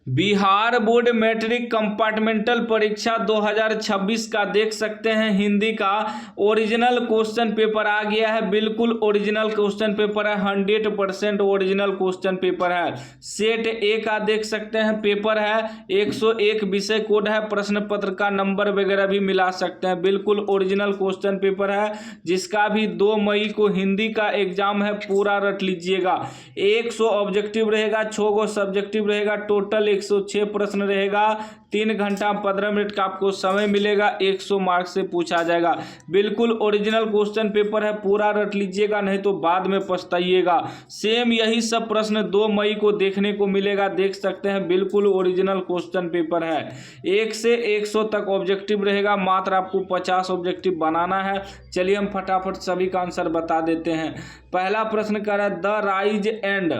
Bihar board matric compartmental परीक्षा 2026 का देख सकते हैं। हिंदी का ओरिजिनल क्वेश्चन पेपर आ गया है। बिल्कुल ओरिजिनल क्वेश्चन पेपर है, 100% ओरिजिनल क्वेश्चन पेपर है। सेट ए का देख सकते हैं पेपर है, 101 विषय कोड है, प्रश्न पत्र का नंबर वगैरह भी मिला सकते हैं। बिल्कुल ओरिजिनल क्वेश्चन पेपर है, जिसका भी 2 मई को हिंदी का एग्जाम है। पूरा रट लीजिएगा। 100 ऑब्जेक्टिव रहेगा, 6 गो सब्जेक्टिव रहेगा, टोटल 106 प्रश्न रहेगा। 3 घंटा 15 मिनट का आपको समय मिलेगा। 100 मार्क्स से पूछा जाएगा। बिल्कुल ओरिजिनल क्वेश्चन पेपर है, पूरा रट लीजिएगा, नहीं तो बाद में पछताइएगा। सेम यही सब प्रश्न 2 मई को देखने को मिलेगा, देख सकते हैं। बिल्कुल ओरिजिनल क्वेश्चन पेपर है। 1 से 100 तक ऑब्जेक्टिव रहेगा, मात्र आपको 50 ऑब्जेक्टिव बनाना है। चलिए हम फटाफट सभी का आंसर बता देते हैं। पहला प्रश्न कर रहा है, the rise and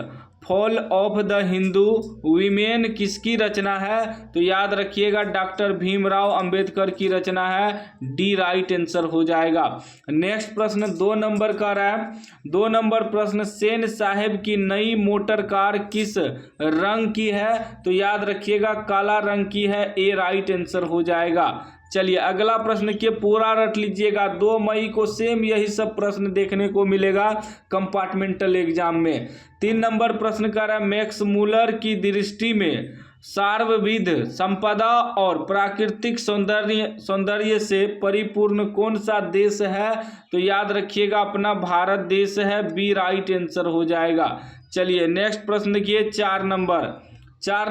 fall of the Hindu women किसकी रचना है? तो याद रखिएगा डॉक्टर भीमराव अंबेडकर की रचना है। डी राइट आंसर हो जाएगा। नेक्स्ट प्रश्न 2 नंबर का रहा है। 2 नंबर प्रश्न, सेन साहेब की नई मोटर कार किस रंग की है? तो याद रखिएगा काला रंग की है। ए राइट आंसर हो जाएगा। चलिए अगला प्रश्न के पूरा रट लीजिएगा। 2 मई को सेम यही सब प्रश्न देखने को मिलेगा कंपार्टमेंटल एग्जाम में। 3 नंबर प्रश्न का रहा है, मैक्स मूलर की दृष्टि में सार्वविध संपदा और प्राकृतिक सौंदर्य से परिपूर्ण कौन सा देश है? तो याद रखिएगा अपना भारत देश है। बी राइट आंसर हो जाएगा। चलिए नेक्स्ट प्रश्न देखिए 4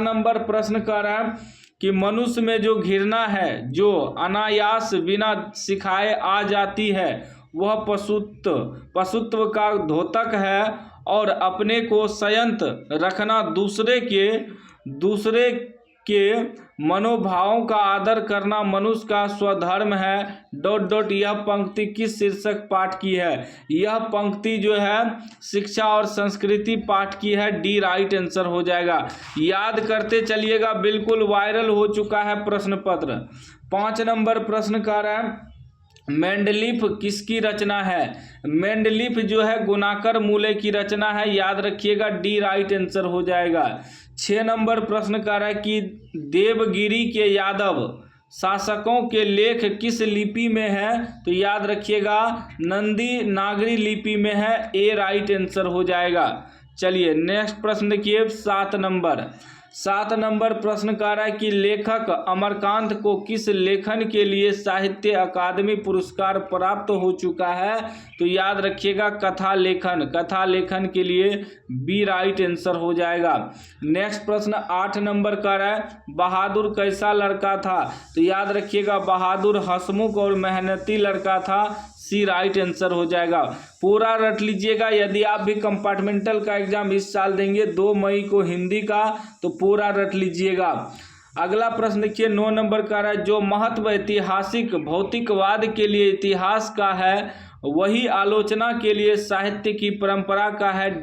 नंबर प्रश्न का रहा है कि मनुष्य में जो घृणा है, जो अनायास बिना सिखाए आ जाती है, वह पशुत्व का द्योतक है और अपने को संयत रखना, दूसरे के मनोभावों का आदर करना मनुष्य का स्वधर्म है। ... यह पंक्ति किस शीर्षक पाठ की है? यह पंक्ति जो है शिक्षा और संस्कृति पाठ की है। डी राइट आंसर हो जाएगा। याद करते चलिएगा, बिल्कुल वायरल हो चुका है प्रश्न पत्र। 5 नंबर प्रश्न का रहा है, मेंडलीफ किसकी रचना है? मेंडलीफ जो है गुणाकर मूले की रचना है। याद रखिएगा डी राइट आंसर हो जाएगा। 6 नंबर प्रश्न का रहा है कि देवगिरी के यादव शासकों के लेख किस लिपि में है? तो याद रखिएगा नंदी नागरी लिपि में है। ए राइट आंसर हो जाएगा। चलिए नेक्स्ट प्रश्न देखिए 7 नंबर प्रश्न का रहा है कि लेखक अमरकांत को किस लेखन के लिए साहित्य अकादमी पुरस्कार प्राप्त हो चुका है? तो याद रखिएगा कथा लेखन के लिए। बी राइट आंसर हो जाएगा। नेक्स्ट प्रश्न 8 नंबर का रहा है, बहादुर कैसा लड़का था? तो याद रखिएगा बहादुर हंसमुख और मेहनती लड़का था। सी राइट आंसर हो जाएगा। पूरा रट लीजिएगा। यदि आप भी कंपार्टमेंटल का एग्जाम इस साल देंगे 2 मई को हिंदी का, तो पूरा रट लीजिएगा। अगला प्रश्न देखिए 9 नंबर का रहा है, जो महत्व ऐतिहासिक भौतिकवाद के लिए इतिहास का है, वही आलोचना के लिए साहित्य की परंपरा का है। ...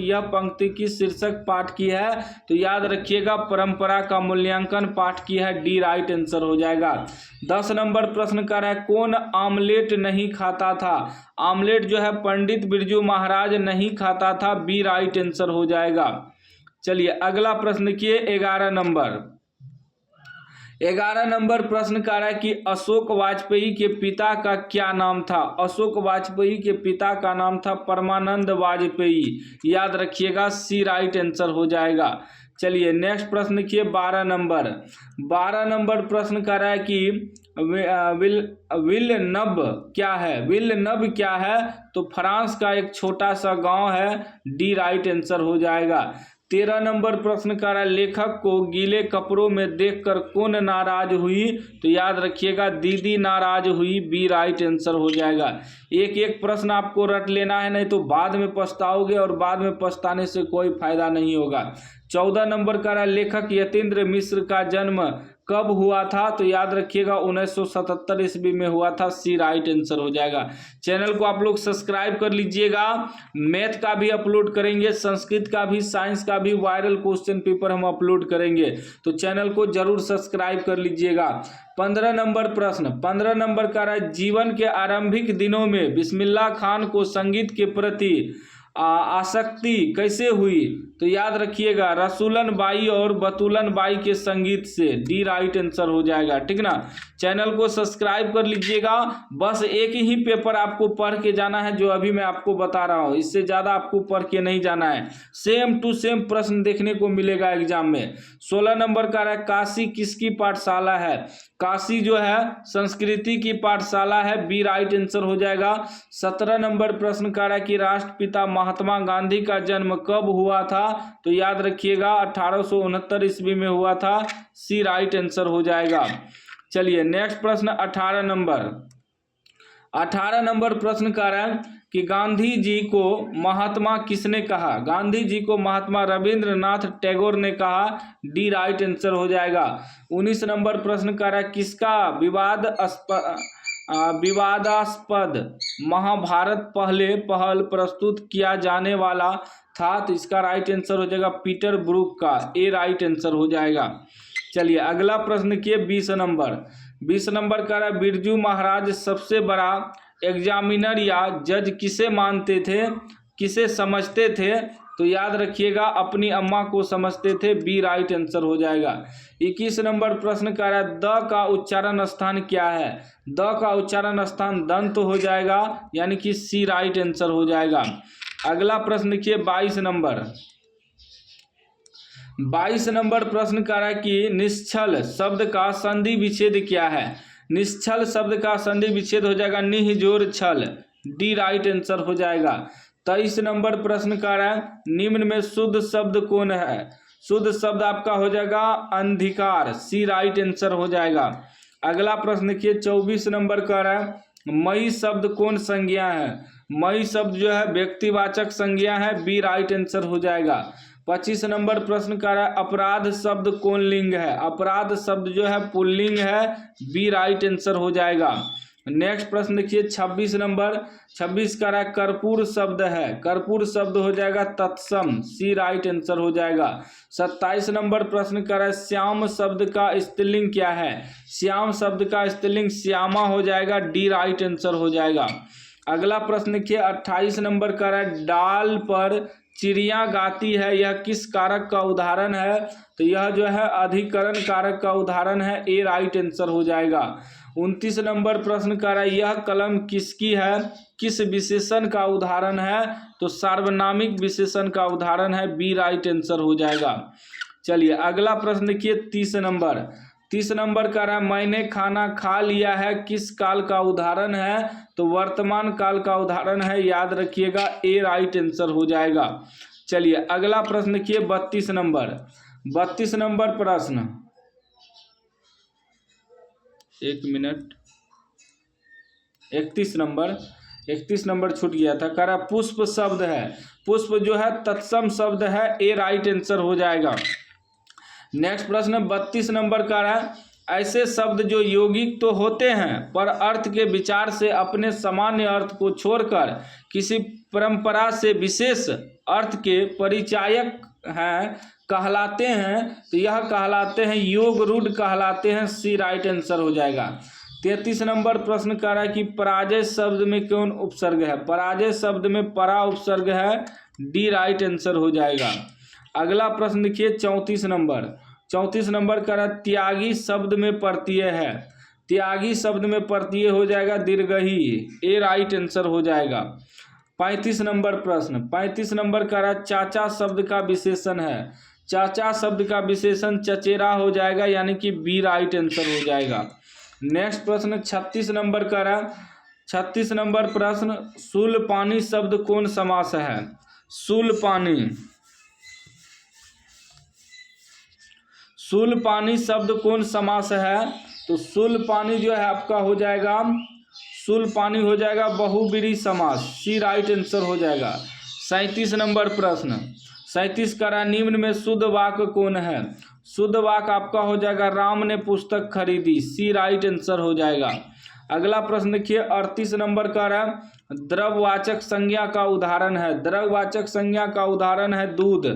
यह पंक्ति की शीर्षक पाठ की है? तो याद रखिएगा परंपरा का मूल्यांकन पाठ की है। डी राइट आंसर हो जाएगा। 10 नंबर प्रश्न का है, कौन आमलेट नहीं खाता था? आमलेट जो है पंडित बिरजू महाराज नहीं खाता था। बी राइट आंसर हो जाएगा। चलिए अगला प्रश्न देखिए 11 नंबर प्रश्न का है कि अशोक वाजपेयी के पिता का क्या नाम था? अशोक वाजपेयी के पिता का नाम था परमानंद वाजपेयी। याद रखिएगा सी राइट आंसर हो जाएगा। चलिए नेक्स्ट प्रश्न देखिए 12 नंबर प्रश्न का है कि विलनब क्या है? तो फ्रांस का एक छोटा सा गांव है। डी राइट आंसर हो जाएगा। 13 नंबर प्रश्न का है, लेखक को गीले कपड़ों में देखकर कौन नाराज हुई? तो याद रखिएगा दीदी नाराज हुई। बी राइट आंसर हो जाएगा। एक प्रश्न आपको रट लेना है, नहीं तो बाद में पछताओगे और बाद में पछताने से कोई फायदा नहीं होगा। 14 नंबर का है, लेखक यतीन्द्र मिश्र का जन्म कब हुआ था? तो याद रखिएगा 1977 ईस्वी में हुआ था। सी राइट आंसर हो जाएगा। चैनल को आप लोग सब्सक्राइब कर लीजिएगा। मैथ का भी अपलोड करेंगे, संस्कृत का भी, साइंस का भी वायरल क्वेश्चन पेपर हम अपलोड करेंगे, तो चैनल को जरूर सब्सक्राइब कर लीजिएगा। 15 नंबर का है, जीवन के आरंभिक दिनों में बिस्मिल्लाह खान को संगीत के प्रति आसक्ति कैसे हुई? तो याद रखिएगा रसूलन बाई और बतूलन बाई के संगीत से। डी राइट आंसर हो जाएगा, ठीक ना। चैनल को सब्सक्राइब कर लीजिएगा। बस एक ही पेपर आपको पढ़ के जाना है जो अभी मैं आपको बता रहा हूँ, इससे ज़्यादा आपको पढ़ के नहीं जाना है। सेम टू सेम प्रश्न देखने को मिलेगा एग्जाम में। 16 नंबर का है काशी किसकी पाठशाला है? काशी जो है संस्कृति की पाठशाला है। बी राइट आंसर हो जाएगा। 17 नंबर प्रश्न का है कि राष्ट्रपिता महात्मा गांधी का जन्म कब हुआ था? तो याद रखिएगा 1869 ईस्वी में हुआ था। सी राइट आंसर हो जाएगा। चलिए नेक्स्ट प्रश्न 18 नंबर प्रश्न का है कि गांधी जी को महात्मा किसने कहा? गांधी जी को महात्मा रविंद्रनाथ टैगोर ने कहा। डी राइट आंसर हो जाएगा। 19 नंबर प्रश्न का है किसका विवादास्पद महाभारत पहल प्रस्तुत किया जाने वाला था? तो इसका राइट आंसर हो जाएगा पीटर ब्रूक का। ए राइट आंसर हो जाएगा। चलिए अगला प्रश्न किए 20 नंबर का है बिरजू महाराज सबसे बड़ा एग्जामिनर या जज किसे मानते थे, किसे समझते थे? तो याद रखिएगा अपनी अम्मा को समझते थे। बी राइट आंसर हो जाएगा। 21 नंबर प्रश्न का है द का उच्चारण स्थान क्या है? द का उच्चारण स्थान दंत हो जाएगा, यानी कि सी राइट आंसर हो जाएगा। अगला प्रश्न देखिए 22 नंबर प्रश्न का है कि निश्चल शब्द का संधि विच्छेद क्या है? निश्चल शब्द का संधि विच्छेद हो जाएगा निह-जोड़ छल। डी राइट आंसर हो जाएगा। 23 नंबर प्रश्न का है निम्न में शुद्ध शब्द कौन है? शुद्ध शब्द आपका हो जाएगा अंधिकार। सी राइट आंसर हो जाएगा। अगला प्रश्न देखिए 24 नंबर का है मई शब्द कौन संज्ञा है? मई शब्द जो है व्यक्तिवाचक संज्ञा है। बी राइट आंसर हो जाएगा। 25 नंबर प्रश्न का है अपराध शब्द कौन लिंग है? अपराध शब्द जो है पुल्लिंग है। बी राइट आंसर हो जाएगा। नेक्स्ट प्रश्न देखिए 26 का है कर्पूर शब्द है। कर्पूर शब्द हो जाएगा तत्सम। सी राइट आंसर हो जाएगा। 27 नंबर प्रश्न का है श्याम शब्द का स्त्रीलिंग क्या है? श्याम शब्द का स्त्रीलिंग श्यामा हो जाएगा। डी राइट आंसर हो जाएगा। अगला प्रश्न देखिए 28 नंबर का है डाल पर चिड़िया गाती है, यह किस कारक का उदाहरण है? तो यह जो है अधिकरण कारक का उदाहरण है। ए राइट आंसर हो जाएगा। 29 नंबर प्रश्न का है यह कलम किसकी है, किस विशेषण का उदाहरण है? तो सार्वनामिक विशेषण का उदाहरण है। बी राइट आंसर हो जाएगा। चलिए अगला प्रश्न देखिए 30 नंबर का है मैंने खाना खा लिया है किस काल का उदाहरण है? तो वर्तमान काल का उदाहरण है। याद रखिएगा। ए राइट आंसर हो जाएगा। चलिए अगला प्रश्न देखिए 32 नंबर प्रश्न, एक मिनट, 31 नंबर छूट गया था। कह रहा पुष्प शब्द है, पुष्प जो है तत्सम शब्द है। ए राइट आंसर हो जाएगा। नेक्स्ट प्रश्न 32 नंबर का है ऐसे शब्द जो यौगिक तो होते हैं पर अर्थ के विचार से अपने सामान्य अर्थ को छोड़कर किसी परंपरा से विशेष अर्थ के परिचायक हैं कहलाते हैं? तो यह कहलाते हैं योग रूढ़ कहलाते हैं। सी राइट आंसर हो जाएगा। 33 नंबर प्रश्न कर रहा है कि पराजय शब्द में कौन उपसर्ग है? पराजय शब्द में परा उपसर्ग है। डी राइट आंसर हो जाएगा। अगला प्रश्न देखिए 34 नंबर कर रहा है त्यागी शब्द में प्रत्यय है। त्यागी शब्द में प्रत्यय हो जाएगा दीर्घही। ए राइट आंसर हो जाएगा। 35 नंबर प्रश्न, 35 नंबर का चाचा शब्द का विशेषण है। चाचा शब्द का विशेषण चचेरा हो जाएगा, यानी कि बी राइट आंसर हो जाएगा। नेक्स्ट प्रश्न 36 नंबर का 36 नंबर प्रश्न, शूलपाणी शब्द कौन समास है? शूलपाणी शब्द कौन समास है? तो शूलपाणी जो है आपका हो जाएगा, शूलपाणी हो जाएगा बहुब्रीहि समास। सी राइट आंसर हो जाएगा। 37 नंबर प्रश्न, 37 का निम्न में शुद्ध वाक्य कौन है? शुद्ध वाक्य आपका हो जाएगा राम ने पुस्तक खरीदी। सी राइट आंसर हो जाएगा। अगला प्रश्न देखिए 38 नंबर का द्रव्यवाचक संज्ञा का उदाहरण है। द्रव्यवाचक संज्ञा का उदाहरण है दूध।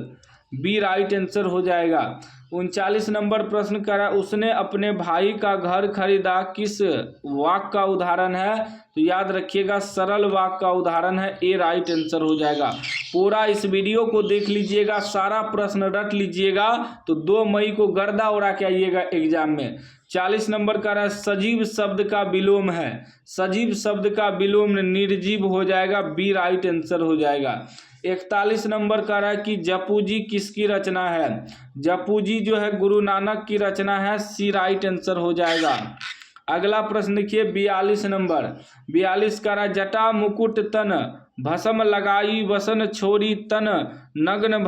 बी राइट आंसर हो जाएगा। 39 नंबर प्रश्न करा, उसने अपने भाई का घर खरीदा किस वाक्य का उदाहरण है? तो याद रखिएगा सरल वाक्य का उदाहरण है, ए राइट आंसर हो जाएगा। पूरा इस वीडियो को देख लीजिएगा, सारा प्रश्न रट लीजिएगा, तो 2 मई को गर्दा उड़ा के आइएगा एग्जाम में। 40 नंबर का है, सजीव शब्द का विलोम है, सजीव शब्द का विलोम निर्जीव हो जाएगा, बी राइट आंसर हो जाएगा। 41 नंबर का है कि जपू जी किसकी रचना है? जपू जी जो है गुरु नानक की रचना है, सी राइट आंसर हो जाएगा। अगला प्रश्न देखिए 42 नंबर, 42 का है, जटा मुकुट तन भस्म लगाई वसन छोरी तन नगन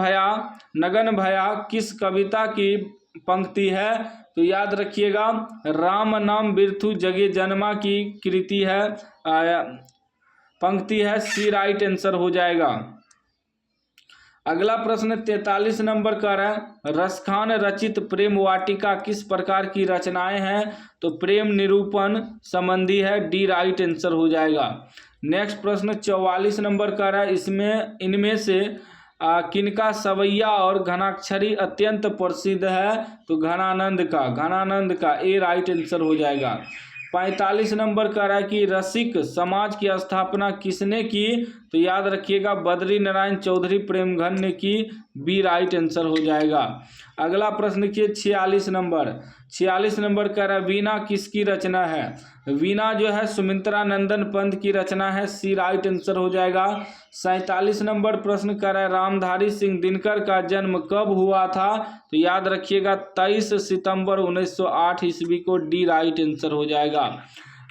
भया किस कविता की पंक्ति है? तो याद रखिएगा राम नाम बिरथु जगे जन्मा की कृति है, पंक्ति है, सी राइट आंसर हो जाएगा। अगला प्रश्न 43 नंबर का है, रसखान रचित प्रेम वाटिका किस प्रकार की रचनाएं हैं? तो प्रेम निरूपण संबंधी है, डी राइट आंसर हो जाएगा। नेक्स्ट प्रश्न 44 नंबर का है, इनमें से किनका सवैया और घनाक्षरी अत्यंत प्रसिद्ध है? तो घनानंद का, ए राइट आंसर हो जाएगा। 45 नंबर का है कि रसिक समाज की स्थापना किसने की? तो याद रखिएगा बद्री नारायण चौधरी प्रेमघन ने की, बी राइट आंसर हो जाएगा। अगला प्रश्न देखिए 46 नंबर का है, वीणा किसकी रचना है? वीणा जो है सुमित्रा नंदन पंत की रचना है, सी राइट आंसर हो जाएगा। 47 नंबर प्रश्न कर रहा है, रामधारी सिंह दिनकर का जन्म कब हुआ था? तो याद रखिएगा 23 सितंबर 1908 ईस्वी को, डी राइट आंसर हो जाएगा।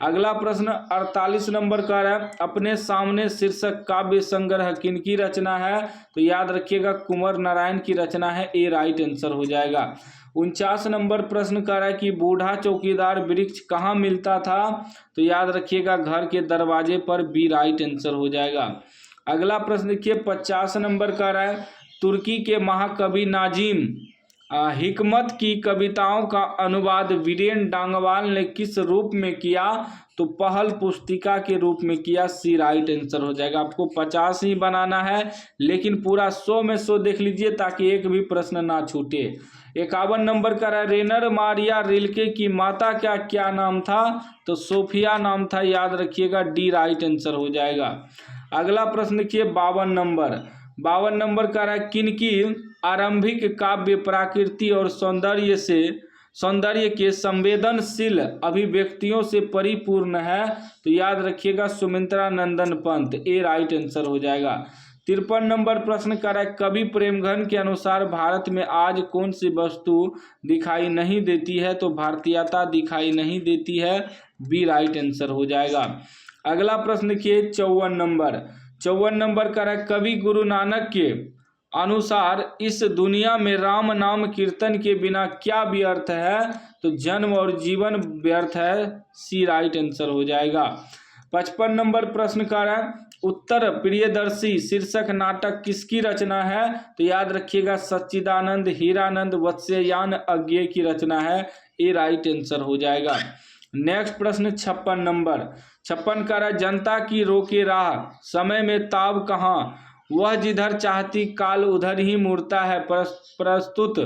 अगला प्रश्न 48 नंबर का है, अपने सामने शीर्षक काव्य संग्रह किनकी रचना है? तो याद रखिएगा कुंवर नारायण की रचना है, ए राइट आंसर हो जाएगा। 49 नंबर प्रश्न कर रहा है कि बूढ़ा चौकीदार वृक्ष कहाँ मिलता था? तो याद रखिएगा घर के दरवाजे पर, बी राइट आंसर हो जाएगा। अगला प्रश्न देखिए 50 नंबर का है, तुर्की के महाकवि नाजिम हिकमत की कविताओं का अनुवाद वीरेन डांगवाल ने किस रूप में किया? तो पहल पुस्तिका के रूप में किया, सी राइट आंसर हो जाएगा। आपको 50 ही बनाना है, लेकिन पूरा 100 में 100 देख लीजिए ताकि एक भी प्रश्न ना छूटे। 51 नंबर का है, रेनर मारिया रिल्के की माता का क्या नाम था? तो सोफिया नाम था, याद रखिएगा, डी राइट आंसर हो जाएगा। अगला प्रश्न देखिए 52 नंबर का है, किनकी आरंभिक काव्य प्रकृति और सौंदर्य के संवेदनशील अभिव्यक्तियों से परिपूर्ण है? तो याद रखिएगा सुमित्रा नंदन पंत, ए राइट आंसर हो जाएगा। 53 नंबर प्रश्न कर रहा है, कवि प्रेमघन के अनुसार भारत में आज कौन सी वस्तु दिखाई नहीं देती है? तो भारतीयता दिखाई नहीं देती है, बी राइट आंसर हो जाएगा। अगला प्रश्न देखिए 54 नंबर का है, कवि गुरु नानक के अनुसार इस दुनिया में राम नाम कीर्तन के बिना क्या व्यर्थ है? तो जन्म और जीवन व्यर्थ है, सी राइट आंसर हो जाएगा। 55 नंबर प्रश्न का है, उत्तर प्रियदर्शी शीर्षक नाटक किसकी रचना है? तो याद रखिएगा सच्चिदानंद हीरानंद वत्स्यायन अज्ञेय की रचना है, ए राइट आंसर हो जाएगा। नेक्स्ट प्रश्न 56 का है, जनता की रोके राह समय में ताब कहाँ? वह जिधर चाहती काल उधर ही मुड़ता है, प्रस्तुत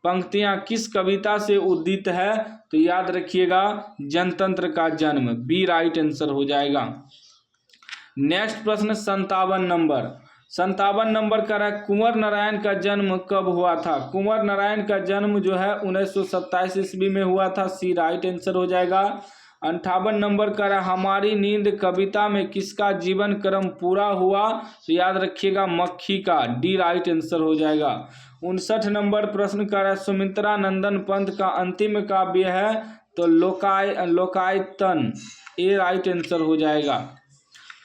पंक्तियां किस कविता से उद्दित है? तो याद रखिएगा जनतंत्र का जन्म, बी राइट आंसर हो जाएगा। नेक्स्ट प्रश्न 57 नंबर का है, कुंवर नारायण का जन्म कब हुआ था? कुंवर नारायण का जन्म जो है 1927 ईस्वी में हुआ था, सी राइट आंसर हो जाएगा। 58 नंबर का है, हमारी नींद कविता में किसका जीवन क्रम पूरा हुआ? तो याद रखिएगा मक्खी का, डी राइट आंसर हो जाएगा। 59 नंबर प्रश्न का है, सुमित्रा नंदन पंत का अंतिम काव्य है? तो लोकायतन, ए राइट आंसर हो जाएगा।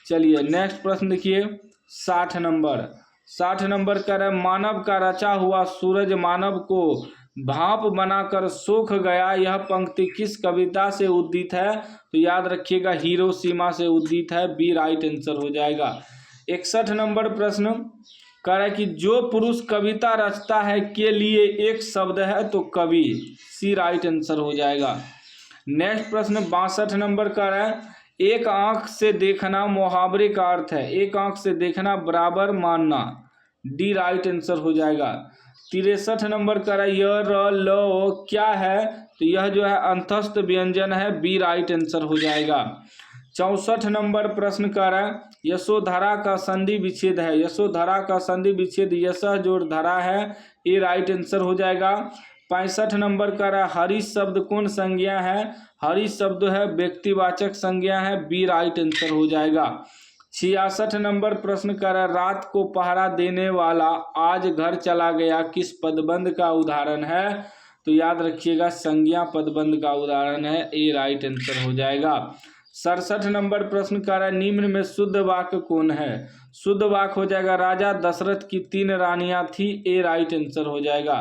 चलिए नेक्स्ट प्रश्न देखिए 60 नंबर का है, मानव का रचा हुआ सूरज मानव को भाप बनाकर सोख गया, यह पंक्ति किस कविता से उद्दित है? तो याद रखिएगा हिरोशिमा से उद्दित है, बी राइट आंसर हो जाएगा। 61 नंबर प्रश्न कह रहा है कि जो पुरुष कविता रचता है के लिए एक शब्द है? तो कवि, सी राइट आंसर हो जाएगा। नेक्स्ट प्रश्न 62 नंबर का है, एक आंख से देखना मुहावरे का अर्थ है? एक आंख से देखना बराबर मानना, डी राइट आंसर हो जाएगा। 63 नंबर का य र ल ओ क्या है, तो यह जो है अंतस्थ व्यंजन है, बी राइट आंसर हो जाएगा। 64 नंबर प्रश्न कर रहा है यशोधरा का संधि विच्छेद है, यशोधरा का संधि विच्छेद यशः जोड़ धरा है, ए राइट आंसर हो जाएगा। 65 नंबर का रहा हरि शब्द कौन संज्ञा है, हरि शब्द है व्यक्तिवाचक संज्ञा है, बी राइट आंसर हो जाएगा। 66 नंबर प्रश्न कर रहा रात को पहरा देने वाला आज घर चला गया किस पदबंध का उदाहरण है, तो याद रखिएगा संज्ञा पदबंध का उदाहरण है, ए राइट आंसर हो जाएगा। 67 नंबर प्रश्न कर रहा है निम्न में शुद्ध वाक्य कौन है, शुद्ध वाक्य हो जाएगा राजा दशरथ की 3 रानियां थी, ए राइट आंसर हो जाएगा।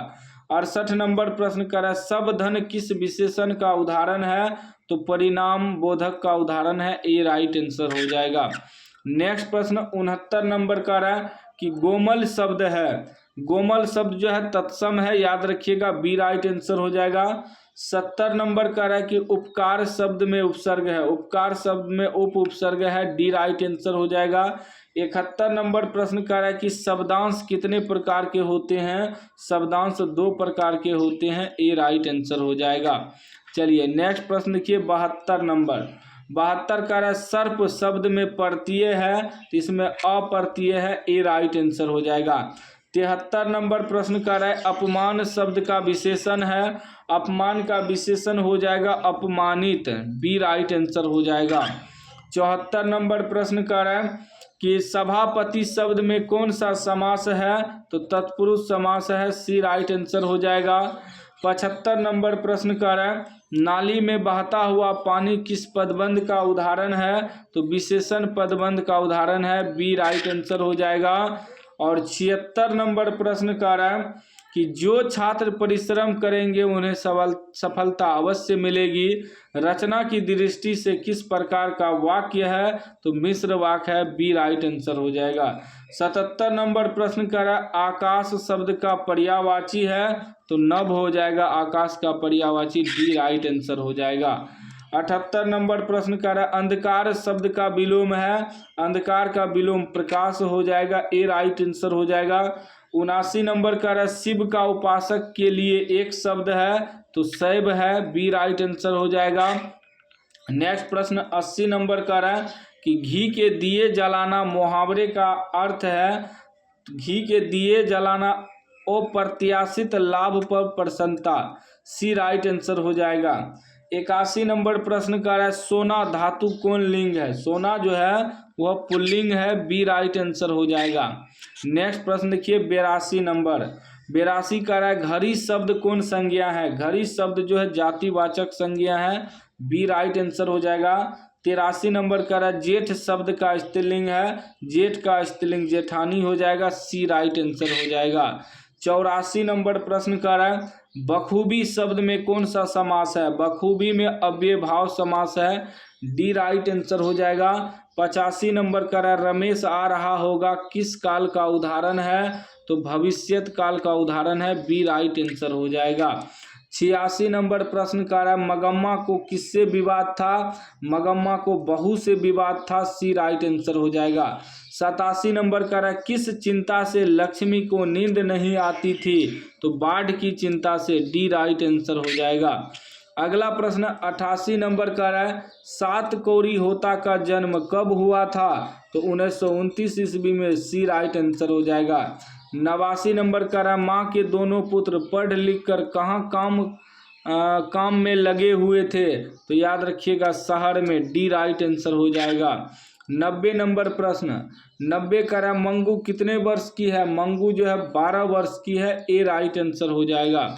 68 नंबर प्रश्न कर रहा है सब धन किस विशेषण का उदाहरण है, तो परिणाम बोधक का उदाहरण है, ए राइट आंसर हो जाएगा। नेक्स्ट प्रश्न 69 नंबर का रहा है कि गोमल शब्द है, गोमल शब्द जो है तत्सम है, याद रखिएगा, बी राइट आंसर हो जाएगा। 70 नंबर का रहा है कि उपकार शब्द में उपसर्ग है, उपकार शब्द में उपसर्ग है, डी राइट आंसर हो जाएगा। 71 नंबर प्रश्न का रहा है कि शब्दांश कितने प्रकार के होते हैं, शब्दांश 2 प्रकार के होते हैं, ए राइट आंसर हो जाएगा। चलिए नेक्स्ट प्रश्न देखिए 72 नंबर, 72 का रहा है सर्प शब्द में प्रत्यय है, तो इसमें अप्रत्यय है, ए राइट आंसर हो जाएगा। 73 नंबर प्रश्न का रहा है अपमान शब्द का विशेषण है, अपमान का विशेषण हो जाएगा अपमानित, बी राइट आंसर हो जाएगा। 74 नंबर प्रश्न का रहा है कि सभापति शब्द में कौन सा समास है, तो तत्पुरुष समास है, सी राइट आंसर हो जाएगा। 75 नंबर प्रश्न का रहा है नाली में बहता हुआ पानी किस पदबंध का उदाहरण है, तो विशेषण पदबंध का उदाहरण है, बी राइट आंसर हो जाएगा। और 76 नंबर प्रश्न का रहा है कि जो छात्र परिश्रम करेंगे उन्हें सफलता अवश्य मिलेगी, रचना की दृष्टि से किस प्रकार का वाक्य है, तो मिश्र वाक्य है, बी राइट आंसर हो जाएगा। 77 नंबर प्रश्न का रहा है आकाश शब्द का पर्यायवाची है, तो नभ हो जाएगा आकाश का पर्यायवाची, डी राइट आंसर हो जाएगा। 78 नंबर प्रश्न का रहा है अंधकार शब्द का विलोम है, अंधकार का विलोम प्रकाश हो जाएगा, ए राइट आंसर हो जाएगा। 79 नंबर का रहा है शिव का उपासक के लिए एक शब्द है, तो शैव है, बी राइट आंसर हो जाएगा। नेक्स्ट प्रश्न 80 नंबर का रहा है कि घी के दिए जलाना मुहावरे का अर्थ है, घी के दिए जलाना अप्रत्याशित लाभ पर प्रसन्नता, सी राइट आंसर हो जाएगा। 81 नंबर प्रश्न का है सोना धातु कौन लिंग है, सोना जो है वह पुल्लिंग है, बी राइट आंसर हो जाएगा। नेक्स्ट प्रश्न देखिए 82 नंबर, 82 का है घड़ी शब्द कौन संज्ञा है, घड़ी शब्द जो है जातिवाचक संज्ञा है, बी राइट आंसर हो जाएगा। 83 नंबर का है जेठ शब्द का स्त्रीलिंग है, जेठ का स्त्रीलिंग जेठानी हो जाएगा, सी राइट आंसर हो जाएगा। 84 नंबर प्रश्न का है बखूबी शब्द में कौन सा समास है, बखूबी में अव्ययभाव समास है, डी राइट आंसर हो जाएगा। 85 नंबर का है रमेश आ रहा होगा किस काल का उदाहरण है, तो भविष्यत काल का उदाहरण है, बी राइट आंसर हो जाएगा। 86 नंबर प्रश्न का है मगम्मा को किससे विवाद था, मगम्मा को बहू से विवाद था, सी राइट आंसर हो जाएगा। 87 नंबर का है किस चिंता से लक्ष्मी को नींद नहीं आती थी, तो बाढ़ की चिंता से, डी राइट आंसर हो जाएगा। अगला प्रश्न 88 नंबर का है सात कौड़ी होता का जन्म कब हुआ था, तो 1929 ईस्वी में, सी राइट आंसर हो जाएगा। 89 नंबर का है माँ के दोनों पुत्र पढ़ लिख कर कहाँ काम में लगे हुए थे, तो याद रखिएगा शहर में, डी राइट आंसर हो जाएगा। 90 नंबर प्रश्न 90 का है मंगू कितने वर्ष की है, मंगू जो है 12 वर्ष की है, ए राइट आंसर हो जाएगा।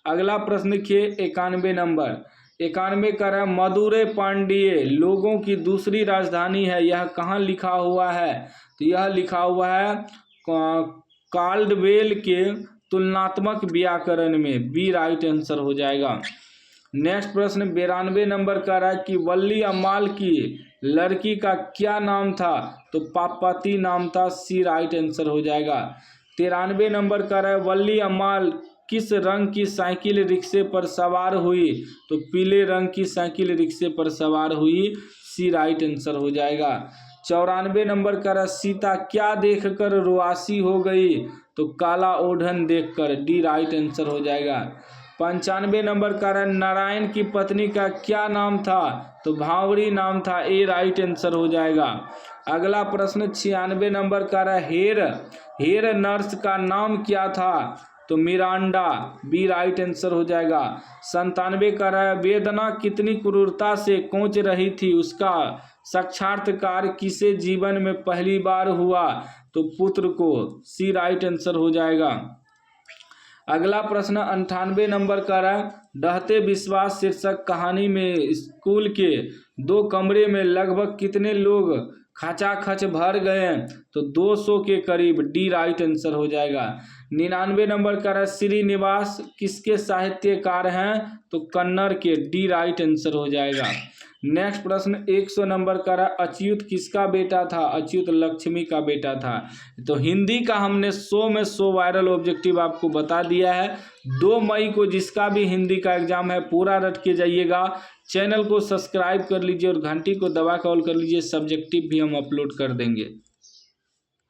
अगला प्रश्न देखिए 91 नंबर, 91 का है मदुरै पांड्य लोगों की दूसरी राजधानी है, यह कहाँ लिखा हुआ है, तो यह लिखा हुआ है काल्डवेल के तुलनात्मक व्याकरण में, बी राइट आंसर हो जाएगा। नेक्स्ट प्रश्न 92 नंबर का है कि वल्ली अम्माल की लड़की का क्या नाम था, तो पापती नाम था, सी राइट आंसर हो जाएगा। 93 नंबर का है वल्ली अम्माल किस रंग की साइकिल रिक्शे पर सवार हुई, तो पीले रंग की साइकिल रिक्शे पर सवार हुई, सी राइट आंसर हो जाएगा। 94 नंबर का है सीता क्या देखकर रुआसी हो गई, तो काला ओढ़न देखकर, डी राइट आंसर हो जाएगा। 95 नंबर का है नारायण की पत्नी का क्या नाम था, तो भांवरी नाम था, ए राइट आंसर हो जाएगा। अगला प्रश्न 96 नंबर का है हेर नर्स का नाम क्या था, तो मिरांडा, बी राइट आंसर हो जाएगा। 97 का है वेदना कितनी क्रूरता से कोंच रही थी, उसका साक्षात्कार किसे जीवन में पहली बार हुआ, तो पुत्र को, सी राइट आंसर हो जाएगा। अगला प्रश्न 98 नंबर का है डहते विश्वास शीर्षक कहानी में स्कूल के 2 कमरे में लगभग कितने लोग खचाखच भर गए, तो 200 के करीब, डी राइट आंसर हो जाएगा। 99 नंबर का है श्रीनिवास किसके साहित्यकार हैं, तो कन्नड़ के, डी राइट आंसर हो जाएगा। नेक्स्ट प्रश्न 100 नंबर का है अच्युत किसका बेटा था, अच्युत लक्ष्मी का बेटा था। तो हिंदी का हमने 100 में 100 वायरल ऑब्जेक्टिव आपको बता दिया है। 2 मई को जिसका भी हिंदी का एग्जाम है पूरा रट के जाइएगा। चैनल को सब्सक्राइब कर लीजिए और घंटी को दबा के ऑल कर लीजिए, सब्जेक्टिव भी हम अपलोड कर देंगे।